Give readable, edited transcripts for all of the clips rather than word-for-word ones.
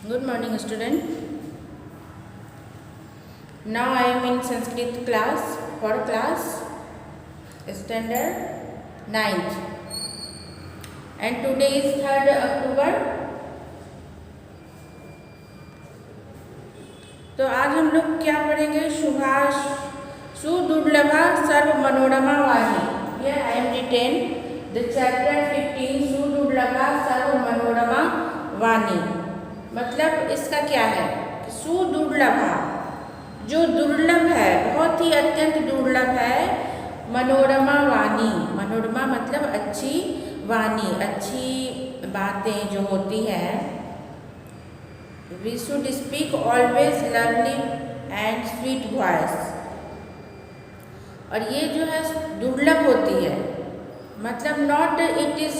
Good morning, student. Now I am in Sanskrit class for class standard 9th, and today is 3rd October. तो आज हम लोग क्या पढ़ेंगे? सुभाष सुदुर्लभा सर्व मनोरमा वाणी. Here I am written the chapter 15 सुदुर्लभा सर्व मनोरमा वाणी. मतलब इसका क्या है? सुदुर्लभा जो दुर्लभ है, बहुत ही अत्यंत दुर्लभ है. मनोरमा वाणी, मनोरमा मतलब अच्छी वाणी, अच्छी बातें जो होती हैं. We should speak always lovely and sweet voice. और ये जो है दुर्लभ होती है, मतलब नॉट इट इज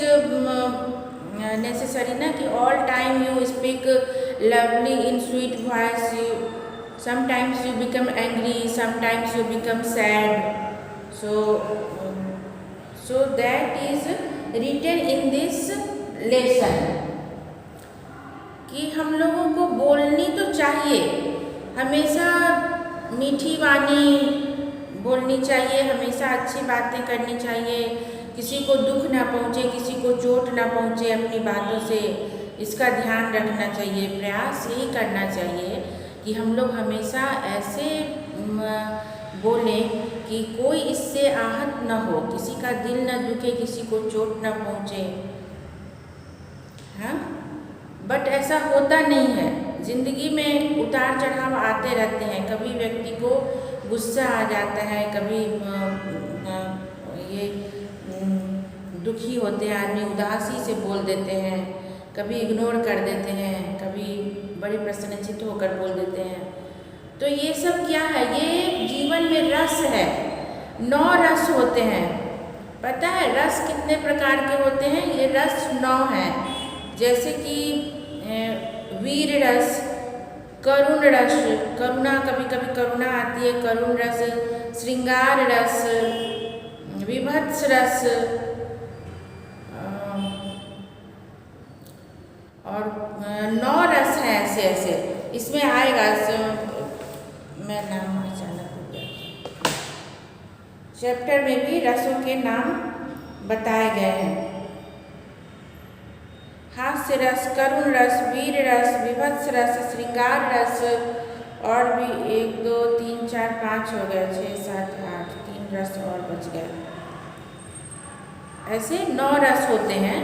necessary ना कि all time you speak lovely in sweet voice. Sometimes you become angry, sometimes you become sad. So that is written in this lesson कि हम लोगों को बोलनी तो चाहिए, हमेशा मीठी वाणी बोलनी चाहिए, हमेशा अच्छी बातें करनी चाहिए, किसी को दुख ना पहुँचे, किसी को चोट ना पहुँचे अपनी बातों से. इसका ध्यान रखना चाहिए. प्रयास यही करना चाहिए कि हम लोग हमेशा ऐसे बोलें कि कोई इससे आहत न हो, किसी का दिल न दुखे, किसी को चोट न पहुँचे. हाँ, बट ऐसा होता नहीं है. ज़िंदगी में उतार चढ़ाव आते रहते हैं. कभी व्यक्ति को गुस्सा आ जाता है, कभी ये दुखी होते हैं आदमी, उदासी से बोल देते हैं, कभी इग्नोर कर देते हैं, कभी बड़े प्रसन्नचित्त होकर बोल देते हैं. तो ये सब क्या है? ये जीवन में रस है. 9 रस होते हैं. पता है रस कितने प्रकार के होते हैं? ये रस 9 हैं. जैसे कि वीर रस, करुण रस, करुणा, कभी कभी करुणा आती है, करुण रस, श्रृंगार रस, विभत्स रस, और 9 रस हैं ऐसे ऐसे. इसमें आएगा, मैं नाम अचानक हो गया. चैप्टर में भी रसों के नाम बताए गए हैं. हास्य रस, करुण रस, वीर रस, विभत्स रस, श्रृंगार रस, और भी 1 2 3 4 5 हो गए, 6 7 8, 3 रस और बच गए. ऐसे 9 रस होते हैं.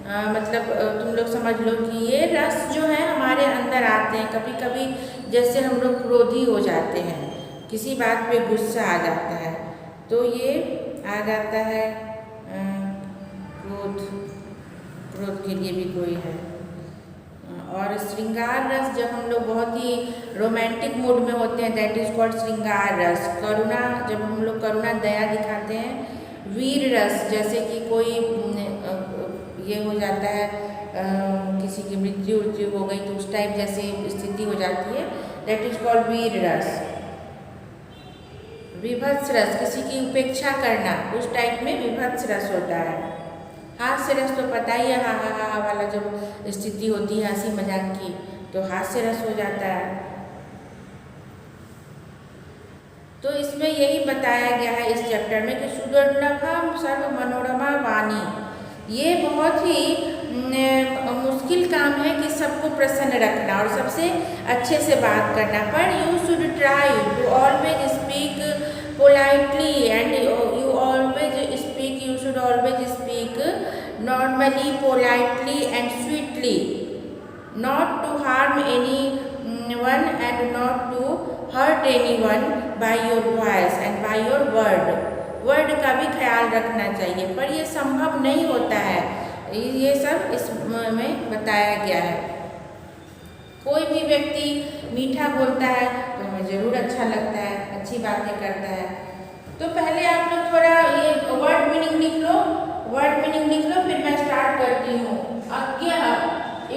मतलब तुम लोग समझ लो कि ये रस जो है हमारे अंदर आते हैं. कभी कभी जैसे हम लोग क्रोधी हो जाते हैं, किसी बात पे गुस्सा आ जाता है, तो ये आ जाता है क्रोध. क्रोध के लिए भी कोई है. और श्रृंगार रस जब हम लोग बहुत ही रोमांटिक मूड में होते हैं, दैट इज कॉल्ड श्रृंगार रस. करुणा जब हम लोग करुणा दया दिखाते हैं. वीर रस जैसे कि कोई ये हो जाता है, किसी की मृत्यु हो गई तो उस टाइप जैसे स्थिति हो जाती है, दैट इज कॉल्ड वीर रस. विभत्स रस किसी की उपेक्षा करना, उस टाइप में विभत्स रस होता है. हास्य रस तो पता ही है, हा हा हा वाला जब स्थिति होती है हंसी मजाक की, तो हास्य रस हो जाता है. तो इसमें यही बताया गया है इस चैप्टर में कि सुदुर्लभा सर्व मनोरमा वाणी. ये बहुत ही मुश्किल काम है कि सबको प्रसन्न रखना और सबसे अच्छे से बात करना. पर you should try to always speak politely and you always speak, you should always speak normally, politely and sweetly, not to harm anyone and not to hurt anyone by your voice and by your word. Word का भी ख्याल रखना चाहिए, पर ये संभव नहीं होता है. ये सब इसमें बताया गया है. कोई भी व्यक्ति मीठा बोलता है तो हमें ज़रूर अच्छा लगता है, अच्छी बातें करता है. तो पहले आप लोग थोड़ा ये वर्ड मीनिंग लिख लो, वर्ड मीनिंग लिख लो, फिर मैं स्टार्ट करती हूँ. अज्ञा,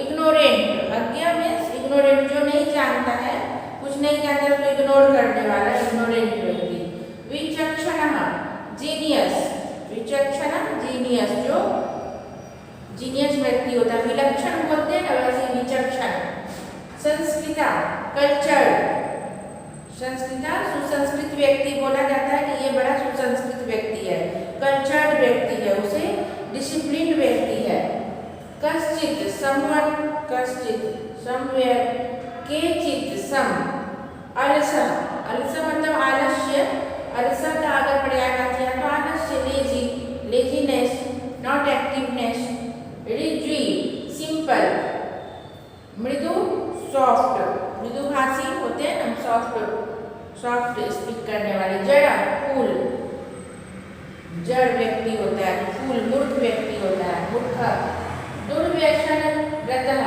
इग्नोरेंट. अज्ञा मीन्स इग्नोरेंट, जो नहीं जानता है, कुछ नहीं जानता तो इग्नोर करने वाला, इग्नोरेंट व्यक्ति. विचक्षण, जीनियस. विचक्षण जीनियस, जो जीनियस व्यक्ति होता है. विलक्षण बोलते हैं ना, वैसे विचक्षण. संस्कृता, कल्चर्ड, संस्कृता सुसंस्कृत व्यक्ति बोला जाता है कि ये बड़ा सुसंस्कृत व्यक्ति है। कल्चर्ड व्यक्ति है, उसे डिसिप्लिन्ड व्यक्ति है। कश्चित, समवन, कश्चित, समवेयर, केचित, सम, अलसा, अलसा मतलब आलस्य, अलसा का अगर पर्यायवाची किया तो आलस्य, लेजी, लेजीनेस, नॉट एक्टिवनेस। रिट्री, सिंपल, मृदु, सॉफ्ट, मृदुभाषी होते हैं ना, सॉफ्ट स्पीक करने वाले। जड़ा, फूल, जड़ व्यक्ति होता है, फूल, मूर्ख व्यक्ति होता है, मूर्ख। दुर्व्यसन रतः,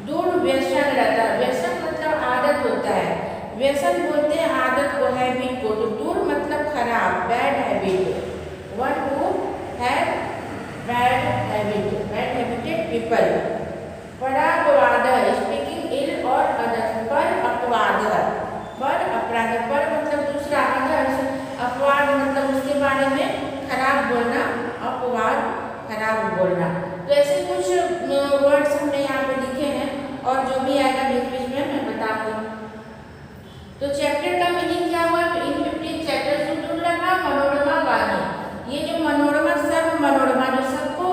दुर्व्यसन रतः, व्यसन मतलब आदत होता है, व्यसन बोलते हैं आदत को, हैबिट को। तो दुर मतलब खराब, bad habit, one who have bad habit, bad habited people. परापवाद, स्पीकिंग इल और अदर, पर अपवाद, पर अपराध, पर मतलब दूसरा, अदर अपवाद मतलब उसके बारे में खराब बोलना, अपवाद खराब बोलना। तो ऐसे कुछ वर्ड्स हमने यहाँ पे लिखे हैं और जो भी आएगा बीच बीच में मैं बताती हूँ। तो चैप्टर का मीनिंग क्या हुआ? इन 15 चैप्टर सुदुर्लभा मनोरमा वाणी। ये जो मनोरमा, सर्व मनोरमा, जो सबको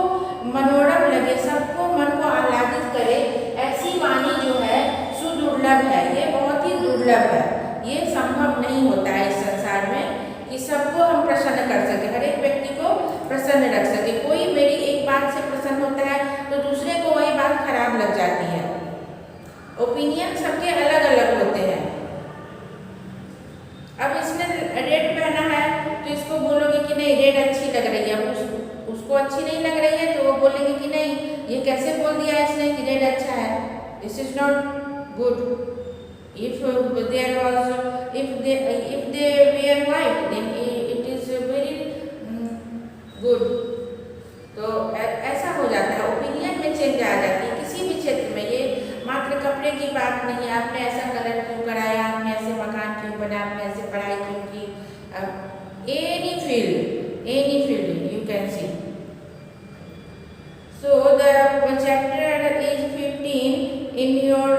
मनोरम लगे, सबको मन को आह्लादित करे, ऐसी वाणी जो है सुदुर्लभ है, ये बहुत ही दुर्लभ है। ये संभव नहीं होता है इस संसार में कि सबको हम प्रसन्न कर सके, हर एक व्यक्ति को प्रसन्न रख सके। कोई मेरी एक बात से प्रसन्न होता है तो दूसरे को वही बात खराब लग जाती है। ओपिनियन सबके अलग अलग होते हैं। अब इसने रेड पहना है तो इसको बोलोगे कि नहीं रेड अच्छी लग रही है, उसको अच्छी नहीं लग रही है तो वो बोलेंगे कि नहीं ये कैसे बोल दिया इसने कि रेड अच्छा है, this is not good. If there was, if they wear white, then it is very good. तो ऐसा हो जाता है, ओपिनियन में चेंज आ जाती है किसी भी क्षेत्र में। ये मात्र कपड़े की बात नहीं है, आपने ऐसा कलर क्यों कराया, आपने ऐसे मकान क्यों बना, आपने ऐसे पढ़ाई क्यों की। Any field you can see. So the chapter is 15 in your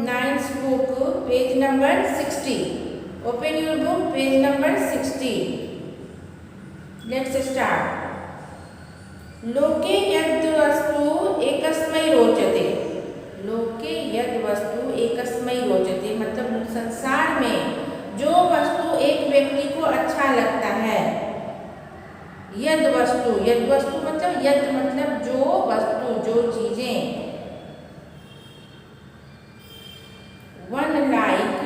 9th book, page number 60. Open your book, page number 60. Let's start. लोके यद् वस्तु एकस्मै रोचते, लोके यद् वस्तु एकस्मै रोचते मतलब संसार में जो वस्तु एक व्यक्ति को अच्छा लगता है। यद् वस्तु मतलब यद् मतलब जो वस्तु, जो चीजें। One like,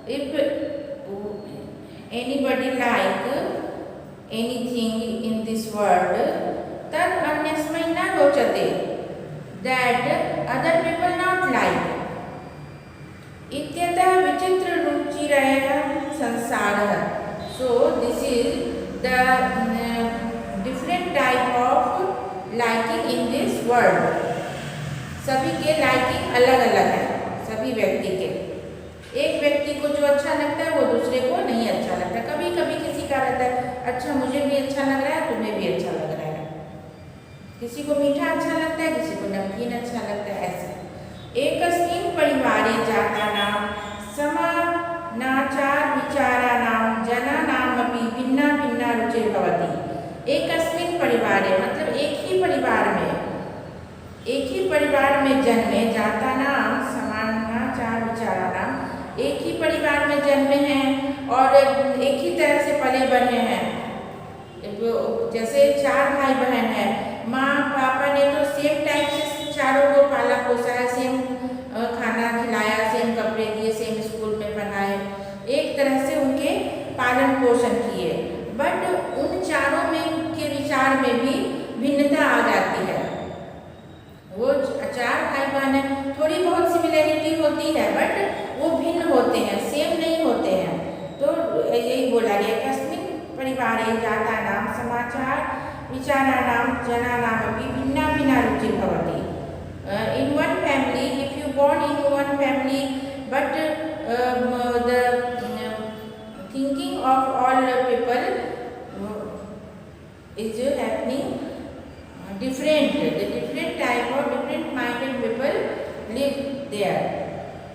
if anybody like anything in this world, तद अन्यस्मै न रोचते, that other people not like. इत्यतः विचित्र रुचिरयः संसारः. So this is the different type of liking in this world. सभी के लाइकिंग अलग अलग है, सभी व्यक्ति के। एक व्यक्ति को जो अच्छा लगता है वो दूसरे को नहीं अच्छा लगता। कभी कभी किसी का रहता है अच्छा मुझे भी अच्छा लग रहा है, तुम्हें भी अच्छा लग रहा है। किसी को मीठा अच्छा लगता है, किसी को नमकीन अच्छा लगता है। ऐसे एकस्मिन् परिवारे जातानां समानाचार विचाराणां जनानामपि भिन्ना भिन्ना रुचिर्भवति। एकस्मिन् परिवारे मतलब एक ही परिवार में जन्मे, जातानां समानाचार विचाराणां, एक ही परिवार में जन्मे हैं और एक ही तरह से पले बढ़े हैं। जैसे 4 भाई बहन हैं, माँ पापा ने तो सेम टाइप से चारों को पाला पोसा है, सेम खाना खिलाया, सेम कपड़े दिए, सेम स्कूल में पढ़ाए, एक तरह से उनके पालन पोषण किए। बट उन चारों में के विचार में भी भिन्नता आ जाती है। वो 4 भाई बहन हैं, थोड़ी बहुत सिमिलरिटी होती है बट वो भिन्न होते हैं, सेम नहीं होते हैं। तो यही बोला गया कस्मिन् परिवारे जातानां समाचार विचाराणां जनानामपि भिन्ना भिन्ना रुचिर्भवति। In one family, if you born in one family, but the thinking of all people is happening different. The different type of different minded people live there.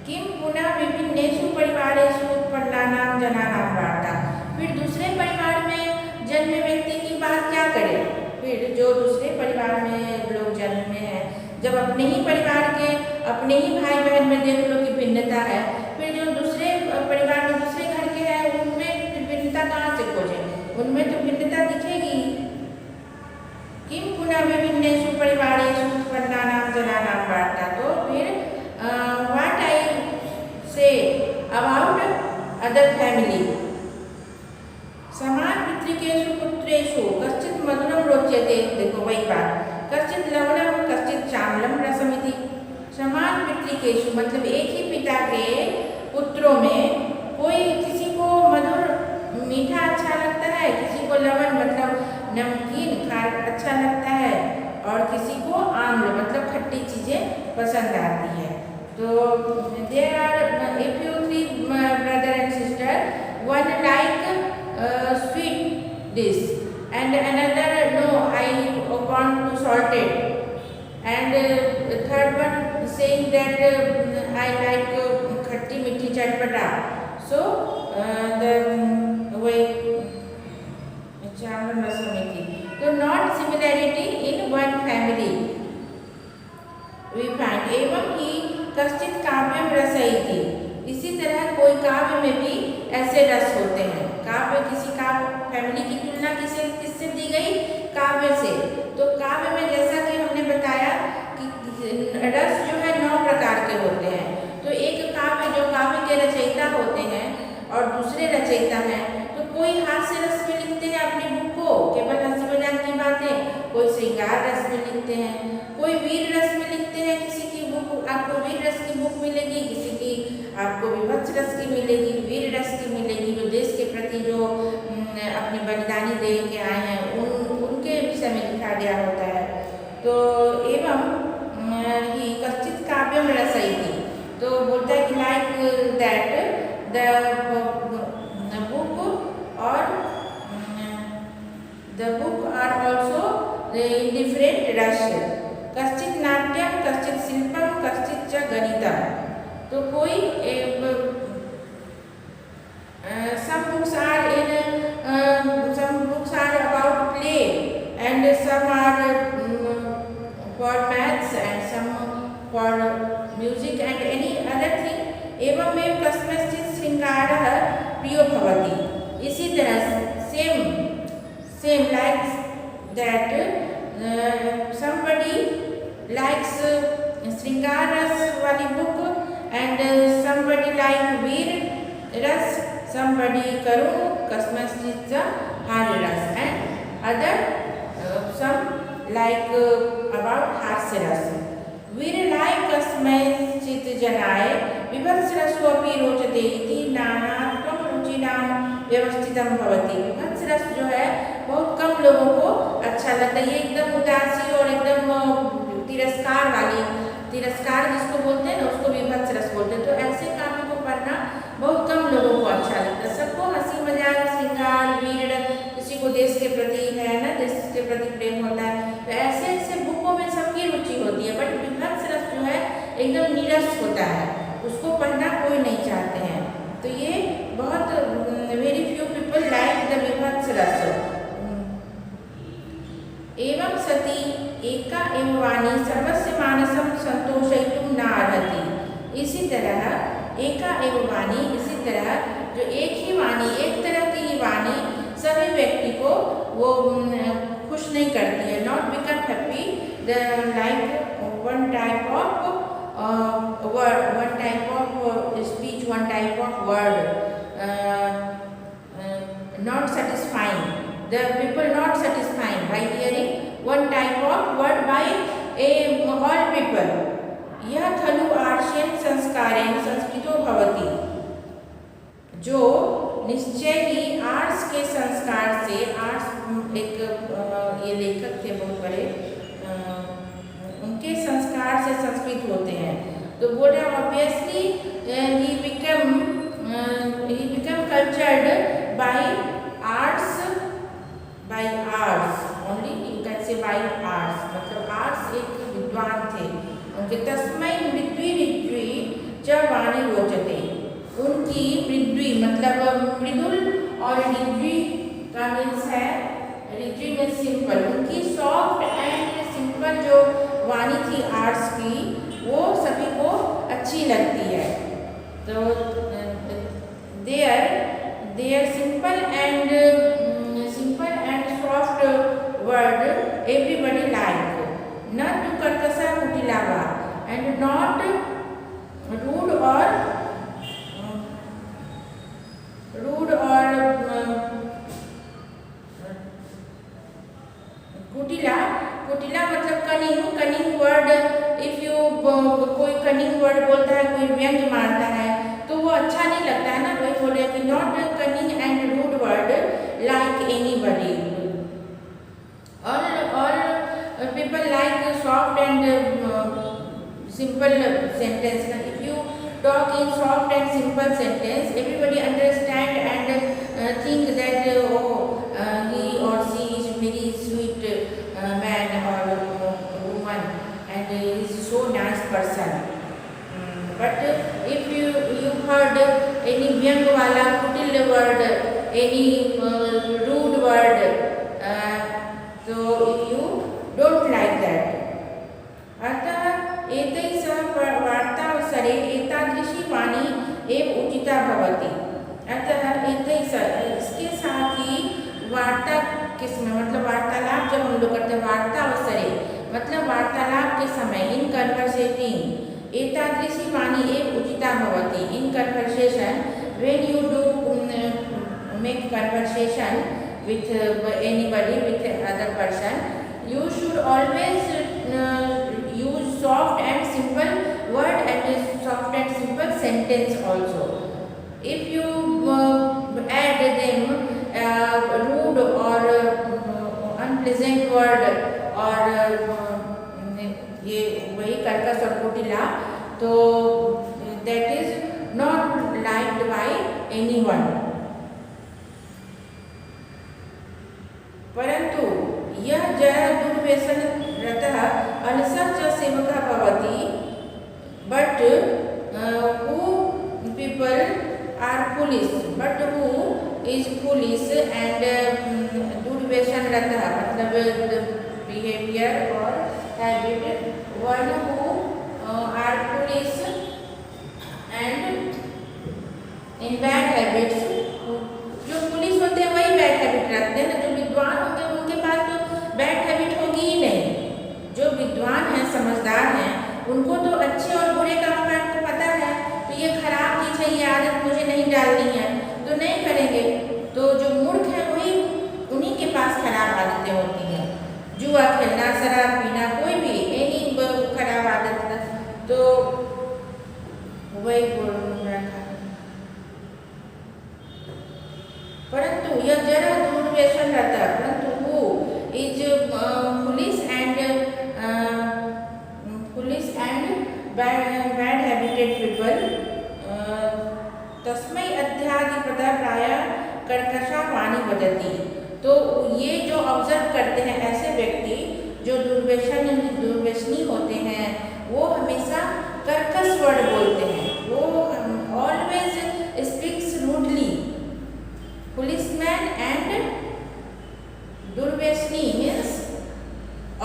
किम पुनः विभिन्नेषु परिवारेषु उत्पन्नानां जनानां वार्ता। फिर दूसरे परिवार में जन्मे व्यक्ति की बात क्या करें। फिर जो दूसरे परिवार में लोग जन्मे हैं, जब अपने ही परिवार के अपने ही भाई बहन में देख लो कि भिन्नता है, फिर जो दूसरे परिवार में दूसरे घर के हैं उनमें भिन्नता कहाँ से खोजें, उनमें तो भिन्नता दिखेगी। किम पुनः विभिन्नेषु परिवारेषु उत्पन्नानां जनानां वार्ता। तो फिर what I say about other family. समान पितृकेषु पुत्रेषु कश्चित् मधुरं रोच्यते। देखो वही बात, कश्चित् लवणं कश्चित् चामलं रसमिति। समान पितृकेषु मतलब एक ही पिता के पुत्रों में कोई किसी को मधुर मीठा अच्छा लगता है, किसी को लवण मतलब नमकीन अच्छा लगता है, और किसी को आम्ल मतलब खट्टी चीज़ें पसंद आती है। तो there are if you three brother and sister, one like sweet dish and another no, I want to salted, and third one saying that I like खट्टी मीठी चटपटा। So the way चावल रसमिति। तो not similarity in one family we find। एवं ही कश्चित् काव्यम रसयति। इसी तरह कोई काव्य में भी ऐसे रस होते हैं। काव्य किसी काव्य फैमिली की तुलना किससे दी गई, काव्य से। तो काव्य में जैसा कि हमने बताया कि रस जो है 9 प्रकार के होते हैं। तो एक काव्य जो काव्य के रचयिता होते हैं और दूसरे रचयिता हैं, तो कोई हास्य रस में लिखते हैं अपनी बुक को, केवल हंसी मजाक की बातें, कोई श्रृंगार रस में लिखते हैं, कोई वीर रस में लिखते हैं। किसी की बुक आपको वीर रस की बुक मिलेगी, किसी की आपको विभत्स रस की मिलेगी, वीर रस की मिलेगी, जो देश के प्रति जो अपनी बलिदानी दे के आए हैं उनके विषय में लिखा गया होता है। तो एवं ही कश्चित् काव्यम रसयति। तो बोलता है कि like that the book are also in different rasa. कश्चित् नाट्यम कश्चित् शिल्पम कश्चित् च गणितम। तो कोई some books are about play and some are for maths and some for music and any other thing। एवमेव कस्मैश्चित् श्रृंगारः प्रियो भवति। इसी तरह same like that somebody likes श्रृंगार रस वाली बुक and somebody like वीर रस, somebody karun kasmashchit hari ras, and other some like about hasya ras। Veer like kasmashchit janaye विभत्स रसो अपि रोचते इति नानात्वं रुचिनां व्यवस्थितं भवति। विभत्स रस जो है बहुत कम लोगों को अच्छा लगता है। ये एकदम उदासी और एकदम तिरस्कार जिसको बोलते हैं ना, उसको विभत्स रस बोलते हैं। तो ऐसे काव्य को पढ़ना बहुत कम लोगों को अच्छा लगता है। सबको हंसी मजाक श्रृंगार वीर, किसी को देश के प्रति है ना, देश के प्रति प्रेम होता है। तो ऐसे ऐसे बुकों में सबकी रुचि होती है। बट विभत्स रस जो है एकदम नीरस होता है, उसको पढ़ना कोई नहीं चाहते हैं। तो ये बहुत very few people like the विभत्स रस। एवं सती एका एव वाणी सर्वस्य मानसं संतोषयितुं न अर्हति। इसी तरह एका एव वाणी, इसी तरह जो एक ही वाणी, एक तरह की वाणी सभी व्यक्ति को वो खुश नहीं करती है। Not become happy the like one type of word, one type of speech, one type of word, not satisfying. The people not satisfying by hearing one type of word by all people. यह खलु आर्ष्येन संस्कारेण संस्कृतो भवति। जो निश्चय ही arts के संस्कार से, arts एक ये लेखक थे बहुत बड़े, उनके संस्कार से संस्कृत होते हैं। तो बोल रहे हैं obviously he become cultured by arts only, you can say by arts, मतलब आर्ट्स एक विद्वान थे। उनके तस्मै मृत्युरिज्वी च वाणी रोचते। उनकी मृद्वी मतलब मृदुल और ऋद्वी का मीन्स है, ऋद्वी में सिंपल, उनकी सॉफ्ट एंड सिंपल जो वाणी थी आर्ट्स की वो सभी को अच्छी लगती है। तो there simple and soft word everybody like, not to कर्कशा कुटिलावा and not rude or कुटिला मतलब कनिंग वर्ड। इफ यू कोई कनिंग वर्ड बोलता है, कोई व्यंग्य मारता है तो वो अच्छा नहीं लगता है ना, वही बोल रहे कि not cunning and rude word like anybody. all people like soft and simple sentence. If you talk in soft and simple sentence, everybody understand and think that he or she is very sweet man or woman and is so nice person. But if you heard any vyang wala kutil word, any rude word, so you don't like that. अतः एतैः सह वार्तावसरे एतादृशी वाणी एव Uchida भवति। अतः एतैः सह, इसके साथ ही वार्ता किसमें मतलब वार्तालाप जब हम लोग करते हैं, वार्तावसरे मतलब वार्तालाप के समय, इन कन्वर्सेटिंग, एतादृशी वाणी एव उचिता भवति। In conversation, when you do make conversation with anybody, with other person, you should always use soft and simple word and soft and simple sentence also. If you add them rude or unpleasant word और ये वही कर्कश और कुटिला, तो that is not liked by anyone. परंतु यह जरा दुर्व्यसनरतः अलसः च सेवकः भवति। But who people are foolish, but who is foolish and दुर्व्यसनरतः मतलब behavior or habit, one who are foolish and in bad habits, जो पुलिस होते हैं वही बैड हैबिट रखते हैं ना, जो विद्वान होते हैं उनके पास तो बैड हैबिट होगी ही नहीं। जो विद्वान हैं, समझदार हैं, उनको तो अच्छे और बुरे का फर्क पता है, तो ये खराब चीज़ है, ये आदत मुझे नहीं डालनी है तो नहीं करेंगे। तो जो मूर्ख है वही, उन्हीं के पास खराब आदतें होती हैं, जुआ खेलना, शराब पीना, कोई भी एनी खराब आदत, तो वही बोल रहा था। परंतु यह जरा दुर्व्यसन रहता है, परंतु वो is police and bad habited people तस्मै अध्याधिपतः प्रायः कर्कशा वाणी वदति। तो ये जो ऑब्जर्व करते हैं ऐसे व्यक्ति जो दुर्व्यसनी होते हैं, वो हमेशा कर्कश वर्ड बोलते हैं, वो always speaks rudely. Policeman and durvesni means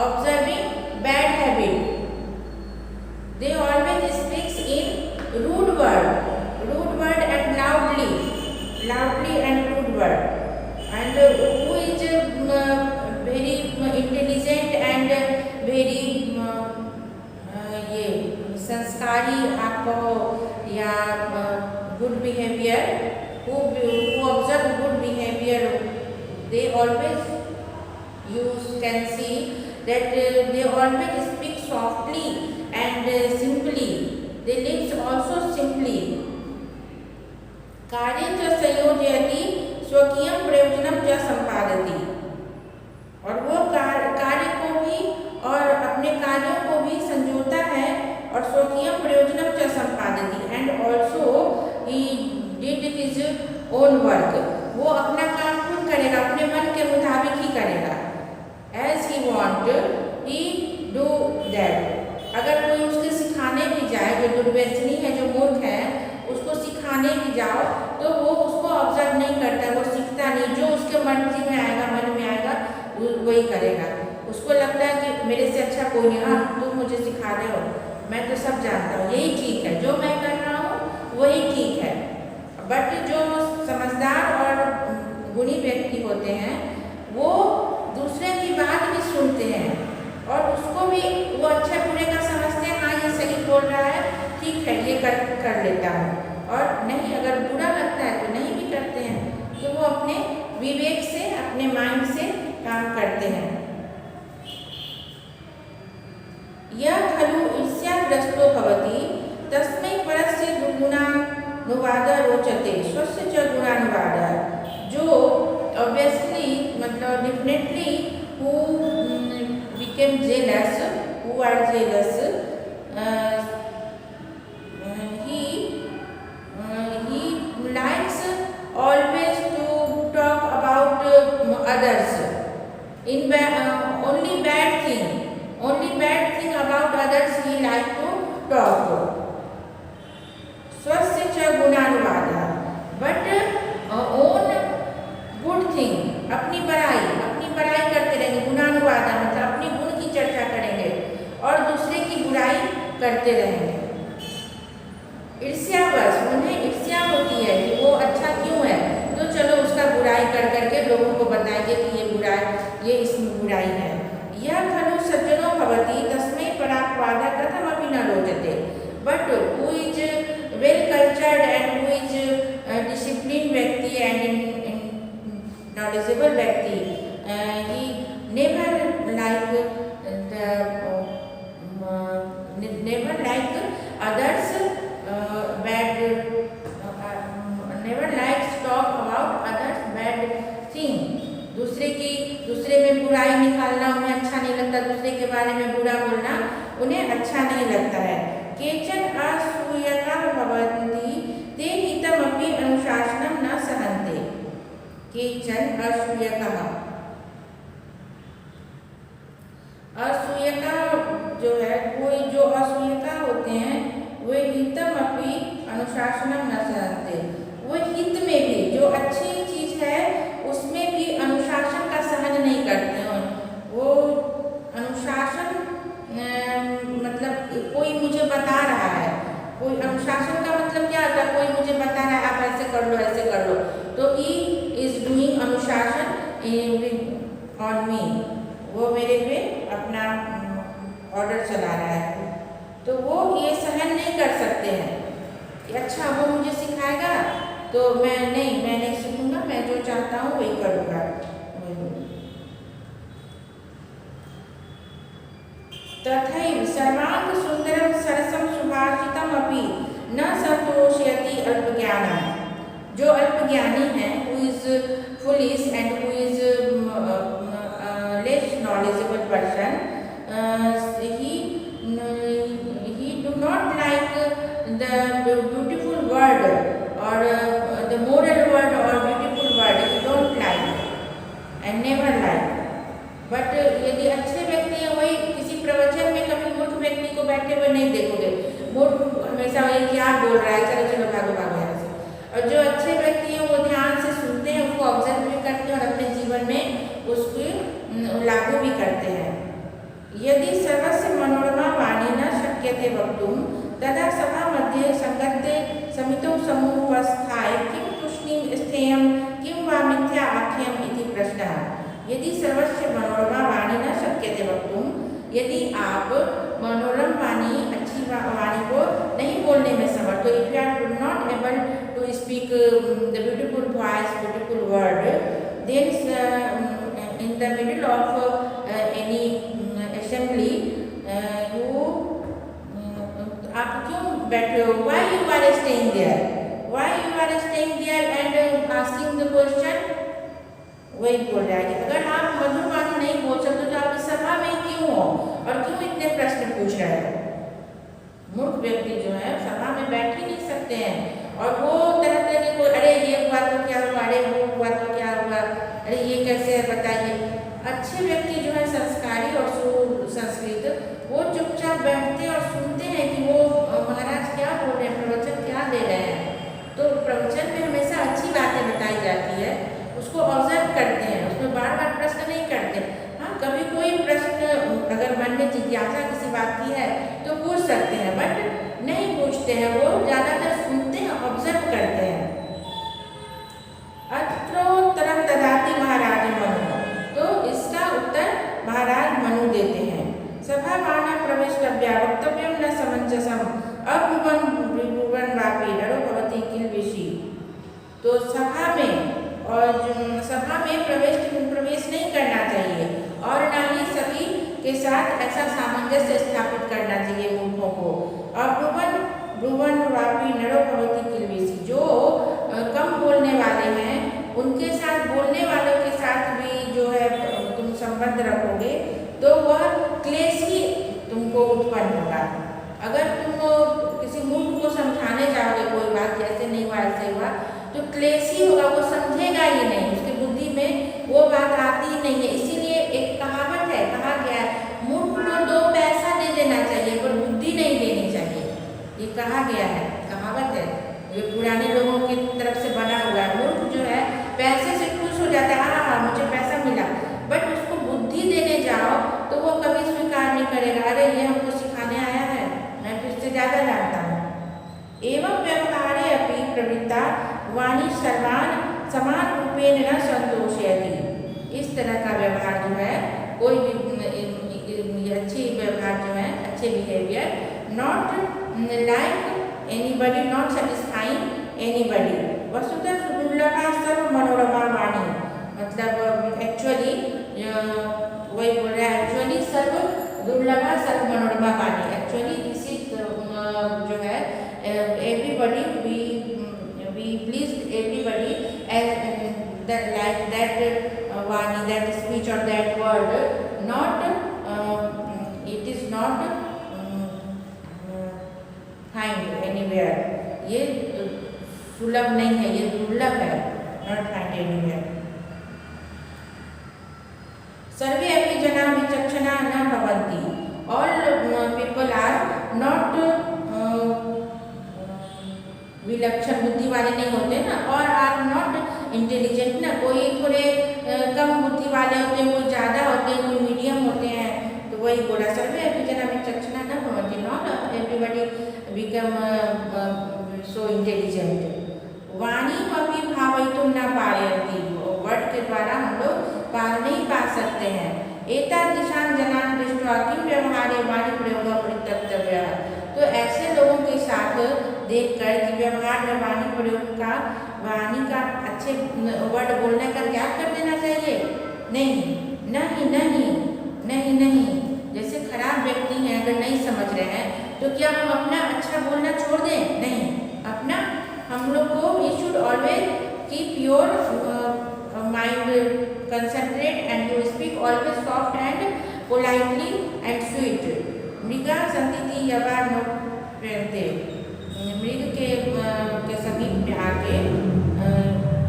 observing bad habit. They always speaks in rude word and loudly and rude word. And who is very intelligent and very ये संस्कारी आप कहो या good behavior, who observe good behavior, they always can see that they always speak softly and simply. They live also simply. कार्य च संयोजयति स्वकीयं प्रयोजनं च संपादति। और वो कार्य को भी और अपने कार्यों को भी संजोता है और स्वकीयं प्रयोजनं च संपादति। And also he did his own work, वो अपना काम खुद करेगा, अपने मन के मुताबिक ही करेगा, as he want he do that। अगर कोई उसके सिखाने भी जाए, जो जो दुर्व्यसनी है, जो मूर्ख है, उसको सिखाने की जाओ तो वो उसको ऑब्जर्व नहीं करता, वो सीखता नहीं, जो उसके मर्जी में आएगा, मन में आएगा वही करेगा। उसको लगता है कि मेरे से अच्छा कोई नहीं, हाँ तुम मुझे सिखा रहे हो, मैं तो सब जानता हूँ, यही ठीक है, जो मैं कर रहा हूँ वही ठीक है। बट जो समझदार और गुणी व्यक्ति होते हैं वो दूसरे की बात भी सुनते हैं और उसको भी वो अच्छा बुरे का समझते हैं, हाँ ये सही बोल रहा है, ठीक है ये कर लेता हूँ, और नहीं अगर बुरा लगता है तो नहीं भी करते हैं। तो वो अपने विवेक से, अपने माइंड से काम करते हैं। यह खलु ईर्ष्याग्रस्तो भवति तस्मै परस्य दुर्गुणानुवादः रोचते स्वस्य च गुणानुवादः। जो ऑब्वियसली मतलब definitely who became jealous, who are jealous, he likes always to talk about others in only bad thing about others he like to talk. स्वस्य च गुणानुवादः, बट own गुड थिंग, अपनी बड़ाई करते रहेंगे, गुणानुवाद मतलब अपनी गुण की चर्चा करेंगे और दूसरे की बुराई करते रहेंगे। ईर्ष्यावश, उन्हें ईर्ष्या होती है कि वो अच्छा क्यों है, तो चलो उसका बुराई कर करके लोगों को बताएंगे कि ये बुराई, ये इसमें बुराई है। यह खलु सज्जनो भवति तस्मै परापवादः कथमपि न रोचते। But who is well cultured and who is discipline व्यक्ति एंड knowledgeable व्यक्ति, he never like others bad, never likes talk about others bad thing। दूसरे में बुराई निकालना उन्हें अच्छा नहीं लगता, दूसरे के बारे में बुरा बोलना उन्हें अच्छा नहीं लगता है। केचन असूयकाः भवन्ति ते हितमपि अनुशासनं न सहन्ते। केचन असूयकाः, असूयका जो है, कोई जो असूयका होते हैं वे हितमपि अनुशासनं न सहन्ते, वो हित में भी जो अच्छी चीज है उसमें भी अनुशासन का सहन नहीं करते हैं। वो अनुशासन मतलब कोई मुझे बता रहा है, कोई अनुशासन का मतलब क्या होता है, कोई मुझे बता रहा है आप ऐसे कर लो ऐसे कर लो, तो ही इज डूइंग अनुशासन ऑन मी, वो मेरे पे अपना ऑर्डर चला रहा है, तो वो ये सहन नहीं कर सकते हैं कि अच्छा वो मुझे सिखाएगा तो मैं नहीं सीखूंगा, मैं जो चाहता हूँ वही करूँगा। तथैव सर्वांग सुंदरम सरसम सुभाषितम अपि न संतोषयति अल्पज्ञानम। जो अल्पज्ञानी है, who is foolish and who is less knowledgeable person, he do not like the beautiful word or the moral word or beautiful word, he don't like and never like। But यदि अच्छे व्यक्ति हैं, वही किसी प्रवचन में कभी मूर्ख व्यक्ति को बैठे हुए नहीं देखोगे, मूर्ख हमेशा वही क्या बोल रहा है, चलो चलो भागो भागो यहाँ से। और जो अच्छे व्यक्ति हैं वो ध्यान से सुनते हैं, उसको ऑब्जर्व भी करते हैं और अपने जीवन में उसको लागू भी करते हैं। यदि सर्वस्य मनोरमा वाणी न शक्यते वक्तुं तदा सभा मध्ये संगते समितौ समुपस्थाय किं तुष्णीं स्थेयं किं वा मिथ्या आख्यम् इति प्रश्नः। यदि सर्वस्य मनोरमा वाणी न शक्यते वक्तुं, यदि आप मनोरम वाणी, अच्छी वाणी को नहीं बोलने में समर्थ, तो if you are not able to speak the beautiful voice, beautiful word, then in the middle of any assembly आप क्यों बैठे हो, why you are staying there, why you are staying there and asking the question। वही बोल रहा है कि अगर आप मधुर वाणी नहीं बोल सकते तो आप इस सभा में क्यों हो और क्यों इतने प्रश्न पूछ रहे हो। मूर्ख व्यक्ति जो है सभा में बैठ ही नहीं सकते हैं और वो तरह तरह के कोई अरे ये हुआ तो क्या हुआ, अरे वो हुआ तो क्या हुआ, अरे ये कैसे है बताइए। अच्छे व्यक्ति जो है संस्कारी और सुसंस्कृत, वो चुपचाप बैठते और सुनते हैं कि वो महाराज हमेशा अच्छी बातें बताई जाती है उसको ऑब्जर्व करते हैं, उसमें बार बार प्रश्न नहीं करते। हाँ, कभी कोई प्रश्न अगर मन में जिज्ञासा किसी बात की है तो पूछ सकते हैं, बट नहीं पूछते हैं, वो ज़्यादातर सुनते हैं, ऑब्जर्व करते हैं। अत्रोत्तरम ददाति महाराज मनु, तो इसका उत्तर महाराज मनु देते हैं। सभावाना प्रवेष्टव्या वक्तव्यम न समंजसम अभ्रुवन वापी नरो भवति किल्बिषि। तो सभा में प्रवेश नहीं करना चाहिए और ना ही सभी के साथ ऐसा सामंजस्य स्थापित करना चाहिए मूर्खों को। अभ्रुवन वापी नरो भवति किल्बिषि, जो कम बोलने वाले हैं उनके साथ, बोलने वालों के साथ भी जो है तुम संबंध रखोगे तो वह क्लेश ही तुमको उत्पन्न होगा। अगर तुम किसी मूर्ख को समझाने जाओगे कोई बात, जैसे नहीं हुआ ऐसे हुआ, तो क्लेश ही होगा, वो समझेगा ही नहीं, उसकी बुद्धि में वो बात आती ही नहीं है। इसीलिए एक कहावत है, कहा गया है, मूर्ख को 2 पैसा दे देना चाहिए पर बुद्धि नहीं देनी चाहिए। ये कहा गया है, कहावत है, ये पुराने लोगों की तरफ से बना हुआ है। मूर्ख जो है पैसे से खुश हो जाता है, हाँ मुझे पैसा मिला, बट उसको बुद्धि देने जाओ तो वो कभी स्वीकार नहीं करेगा, अरे ये हमको सिखाने आया है, मैं तो इससे ज़्यादा जानता हूँ। एवं व्यवहारे अपनी प्रवृत्ता वाणी सर्वान समान रूपेण न संतोषयति। इस तरह का व्यवहार जो है, कोई भी अच्छी व्यवहार जो है, अच्छे behaviour, not like anybody, not satisfying anybody. वस्तुतः सुदुर्लभा सर्व मनोरमा वाणी, मतलब एक्चुअली वही बोल रहा है, एक्चुअली सर्व दुर्लभा सर्व मनोरमा वाणी, एक्चुअली दिस इज जो है everybody we pleased everybody as that like that Vani, that speech or that word, not it is not find anywhere, ये सुलभ नहीं है, ये दुर्लभ है, not find anywhere। सर्वे अपनी जना विचक्षणा न भवन्ति, all people are not विलक्षण बुद्धि वाले नहीं होते ना, और आर नॉट इंटेलिजेंट ना, कोई थोड़े कम बुद्धि वाले होते हैं, कोई ज़्यादा होते हैं, कोई मीडियम होते हैं। तो वही बोला, सर्वे अपनी जना विचक्षणा न भवन्ति, not everybody become so intelligent. वाणी अभी भावयितुं न पारयन्ति, वर्ड के द्वारा हम लोग पार नहीं पा सकते हैं। एतादृशान् जनान् दृष्ट्वा किं व्यवहारे वाणी प्रयोगः परित्यक्तव्यः, तो ऐसे लोगों के साथ देखकर कि व्यवहार में वाणी प्रयोग का, वाणी का अच्छे वर्ड बोलने का त्याग कर देना चाहिए। नहीं नहीं नहीं नहीं नहीं, जैसे खराब व्यक्ति हैं, अगर नहीं समझ रहे हैं तो क्या हम अपना अच्छा बोलना छोड़ दें? नहीं, अपना हम लोग को we should always keep your mind concentrate and you speak always soft and politely and sweet. मृगा संतिति यवा नो प्रेमते, मृग के समीप में आके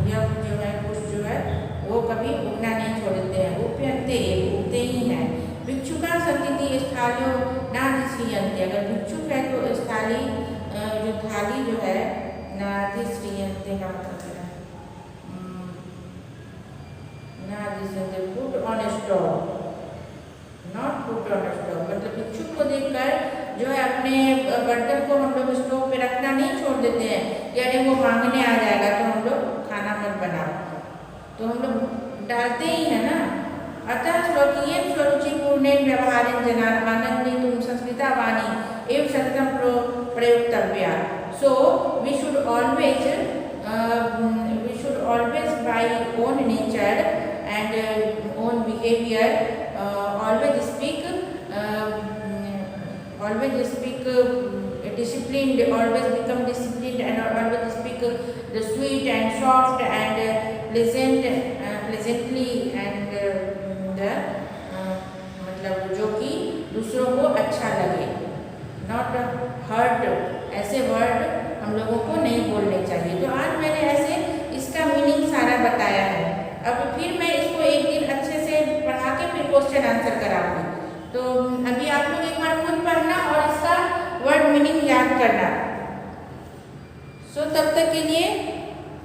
यह जो है कुछ जो है वो कभी उगना नहीं छोड़ते हैं, उपयंते उगते ही हैं। भिक्षुका संतिति स्थालियो नाधिश्रियन्ते, अगर भिक्षुक है तो स्थाली जो थाली जो है नाधिश्रियन्ते का मतलब है नाधिश्रियन्ते, put on stall, not put on stove, मतलब भिक्षुक को देखकर जो है अपने बर्तन को हम लोग स्टोव पे रखना नहीं छोड़ देते हैं कि अरे वो मांगने आ जाएगा तो हम लोग खाना मत बनाओ, तो हम लोग डालते ही है ना। अतः स्वकीय स्वरुचिपूर्णेन व्यवहारेण जनान् आनन्दितुं संस्कृता वाणी एव सततं प्रयोक्तव्या। So we should always by own nature and own behaviour always speak disciplined, always become disciplined and always speak the sweet and soft and pleasantly and the मतलब जो कि दूसरों को अच्छा लगे, not hurt, ऐसे वर्ड हम लोगों को नहीं बोलने चाहिए। तो आज मैंने ऐसे इसका मीनिंग सारा बताया है। अब फिर मैं इसको एक दिन अच्छे से पढ़ा के फिर क्वेश्चन आंसर कराऊंगी। तो अभी आप लोग एक बार खुद पढ़ना और इसका वर्ड मीनिंग याद करना। सो तब तक के लिए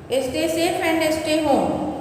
Stay safe and stay home.